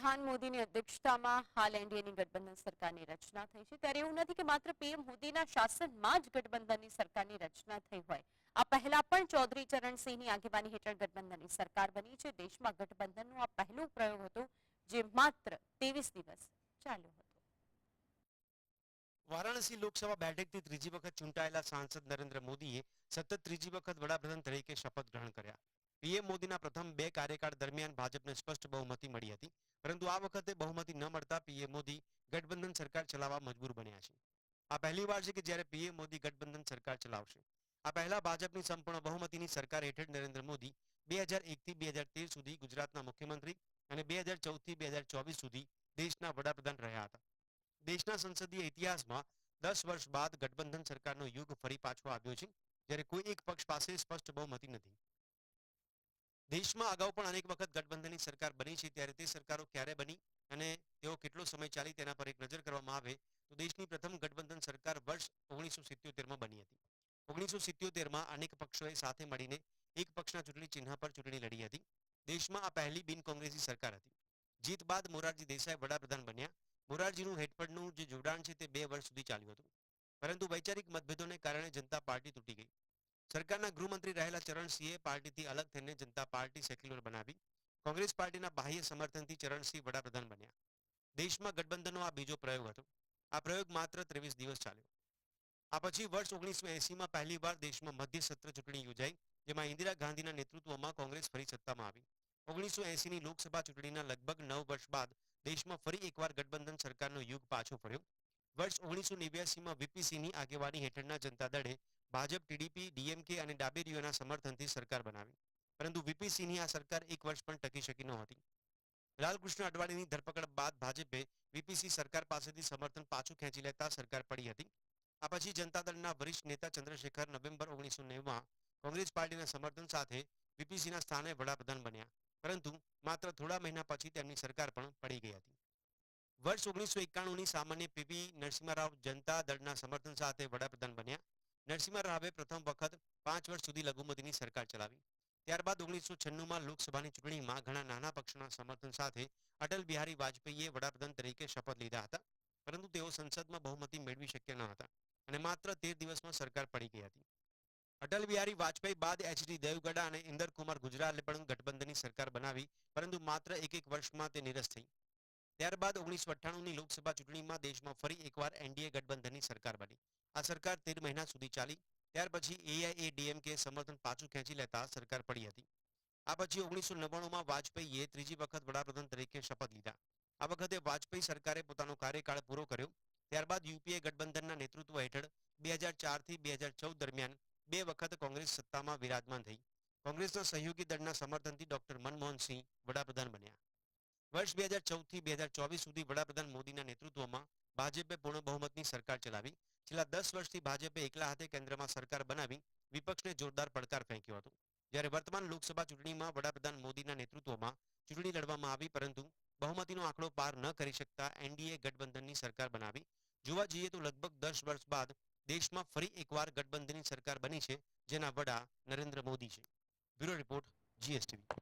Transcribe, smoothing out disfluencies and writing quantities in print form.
વડાપ્રધાન મોદીની અધ્યક્ષતામાં હાલ એનડીએની ગઠબંધન સરકારની રચના થઈ છે ત્યારે એવું નથી કે માત્ર પીએમ મોદીના શાસનમાં જ ગઠબંધનની સરકારની રચના થઈ હોય. આ પહેલા પણ ચૌધરી ચરણસિંહની આગેવાની હેઠળ ગઠબંધનની સરકાર બની છે. દેશમાં ગઠબંધનનો આ પહેલો પ્રયોગ હતો જે માત્ર 23 દિવસ ચાલ્યો હતો. વારાણસી લોકસભા બેઠકથી ત્રીજી વખત ચૂંટાયેલા સાંસદ નરેન્દ્ર મોદીએ સતત ત્રીજી વખત વડાપ્રધાન તરીકે શપથ ગ્રહણ કર્યા. પીએમ મોદીના પ્રથમ બે કાર્યકાળ દરમિયાન ભાજપને સ્પષ્ટ બહુમતી મળી હતી, પરંતુ આ વખતે બહુમતી ન મળતા પીએમ મોદી ગઠબંધન સરકાર ચલાવવા મજબૂર બન્યા છે. આ પહેલીવાર છે કે જ્યારે પીએમ મોદી ગઠબંધન સરકાર ચલાવશે. આ પહેલા ભાજપની સંપૂર્ણ બહુમતીની સરકાર હેઠળ નરેન્દ્ર મોદી 2001થી 2013 સુધી ગુજરાતના મુખ્યમંત્રી અને 2014થી 2024 સુધી દેશના વડાપ્રધાન રહ્યા હતા. દેશના સંસદીય ઇતિહાસમાં 10 વર્ષ બાદ ગઠબંધન સરકારનો યુગ ફરી પાછો આવ્યો છે, જ્યારે કોઈ એક પક્ષ પાસે સ્પષ્ટ બહુમતી નથી. દેશમાં અગાઉ પણ અનેક વખત ગઠબંધનની સરકાર બની છે, ત્યારે તે સરકારો ક્યારે બની અને તેઓ કેટલો સમય ચાલી તેના પર એક નજર કરવામાં આવે તો દેશની પ્રથમ ગઠબંધન સરકાર વર્ષ 1977માં બની હતી. 1977માં અનેક પક્ષોએ સાથે મળીને એક પક્ષના ચૂંટણી ચિહ્ન પર ચૂંટણી લડી હતી. દેશમાં આ પહેલી બિન કોંગ્રેસી સરકાર હતી. જીત બાદ મોરારજી દેસાઈ વડાપ્રધાન બન્યા. મોરારજીનું હેઠળનું જે જોડાણ છે તે 2 વર્ષ સુધી ચાલ્યું હતું, પરંતુ વૈચારિક મતભેદોને કારણે જનતા પાર્ટી તૂટી ગઈ. સરકારના ગૃહમંત્રી રહેલા ચરણસિંહે પાર્ટીથી અલગ થઈને જનતા પાર્ટી સેક્યુલર બનાવી. કોંગ્રેસ પાર્ટીના બાહ્ય સમર્થનથી ચરણસિંહ વડાપ્રધાન બન્યા. દેશમાં ગઠબંધનનો આ બીજો પ્રયોગ હતો. આ પ્રયોગ માત્ર 23 દિવસ ચાલ્યો. આ પછી વર્ષ 1980માં પહેલીવાર દેશમાં મધ્ય સત્ર ચૂંટણી યોજાઈ, જેમાં ઇન્દિરા ગાંધીના નેતૃત્વમાં કોંગ્રેસ ફરી સત્તામાં આવી. 1980ની લોકસભા ચૂંટણીના લગભગ 9 વર્ષ બાદ દેશમાં ફરી એકવાર ગઠબંધન સરકારનો યુગ પાછો ફર્યો. વર્ષ 1989માં વીપી સિંહની આગેવાની હેઠળના જનતા દળે ભાજપ, ટીડીપી, ડીએમકે અને ડાબેરીઓના સમર્થનથી સરકાર બનાવી, પરંતુ વીપી સિંહની આ સરકાર એક વર્ષ પણ ટકી શકી નહોતી. લાલકૃષ્ણ અડવાણીની ધરપકડ બાદ ભાજપે વીપીસી સરકાર પાસેથી સમર્થન પાછું ખેંચી લેતા સરકાર પડી હતી. આ પછી જનતા દળના વરિષ્ઠ નેતા ચંદ્રશેખર નવેમ્બર 1990માં કોંગ્રેસ પાર્ટીના સમર્થન સાથે વીપીસીના સ્થાને વડાપ્રધાન બન્યા, પરંતુ માત્ર થોડા મહિના પછી તેમની સરકાર પણ પડી ગઈ હતી. વર્ષ 1991ની સામાન્ય પીવી નરસિંહ રાવ જનતા દળના સમર્થન સાથે વડાપ્રધાન બન્યા. નરસિંહ રાવે પ્રથમ વખત 5 વર્ષ સુધી લઘુમતીની સરકાર ચલાવી. ત્યારબાદ 1996માં લોકસભાની ચૂંટણીમાં ઘણા નાના પક્ષોના સમર્થન સાથે અટલ બિહારી વાજપેયીએ વડાપ્રધાન તરીકે શપથ લીધા હતા, પરંતુ તેઓ સંસદમાં બહુમતી મેળવી શક્યા ન હતા અને માત્ર 13 દિવસમાં સરકાર પડી ગઈ હતી. અટલ બિહારી વાજપેયી બાદ એચડી દેવગડા અને ઇન્દર કુમાર ગુજરાલે પણ ગઠબંધનની સરકાર બનાવી, પરંતુ માત્ર એક વર્ષમાં તે નિરસ્ત થઈ. ત્યારબાદ 1998ની લોકસભા ચૂંટણીમાં દેશમાં ફરી એકવાર એનડીએ ગઠબંધનની સરકાર બની. આ સરકાર 13 મહિના સુધી ચાલી. ત્યાર પછી એઆઈએડીએમકે સમર્થન પાછું ખેંચી લેતા સરકાર પડી હતી. આ પછી 1999માં વાજપેયીએ ત્રીજી વખત વડાપ્રધાન તરીકે શપથ લીધા. આ વખતે વાજપેયી સરકારે પોતાનો કાર્યકાળ પૂરો કર્યો. ત્યારબાદ યુપીએ ગઠબંધનના નેતૃત્વ હેઠળ 2004થી 2014 દરમિયાન 2 વખત કોંગ્રેસ સત્તામાં વિરાજમાન થઈ. કોંગ્રેસના સહયોગી દળના સમર્થનથી ડોક્ટર મનમોહન સિંહ વડાપ્રધાન બન્યા. વર્ષ 2014થી 2024 સુધી વડાપ્રધાન મોદીના નેતૃત્વમાં ભાજપે પૂર્ણ બહુમતની સરકાર ચલાવી. છેલ્લા 10 વર્ષથી ભાજપે એકલા હાથે કેન્દ્રમાં સરકાર બનાવી વિપક્ષને જોરદાર પડકાર ફેંક્યો હતો. જ્યારે વર્તમાન લોકસભા ચૂંટણીમાં વડાપ્રધાન મોદીના નેતૃત્વમાં ચૂંટણી લડવામાં આવી, પરંતુ બહુમતીનો આંકડો પાર ન કરી શકતા એનડીએ ગઠબંધનની સરકાર બનાવી. જોવા જઈએ તો લગભગ 10 વર્ષ બાદ દેશમાં ફરી એકવાર ગઠબંધનની સરકાર બની છે, જેના વડા નરેન્દ્ર મોદી છે. Bureau report, GSTV.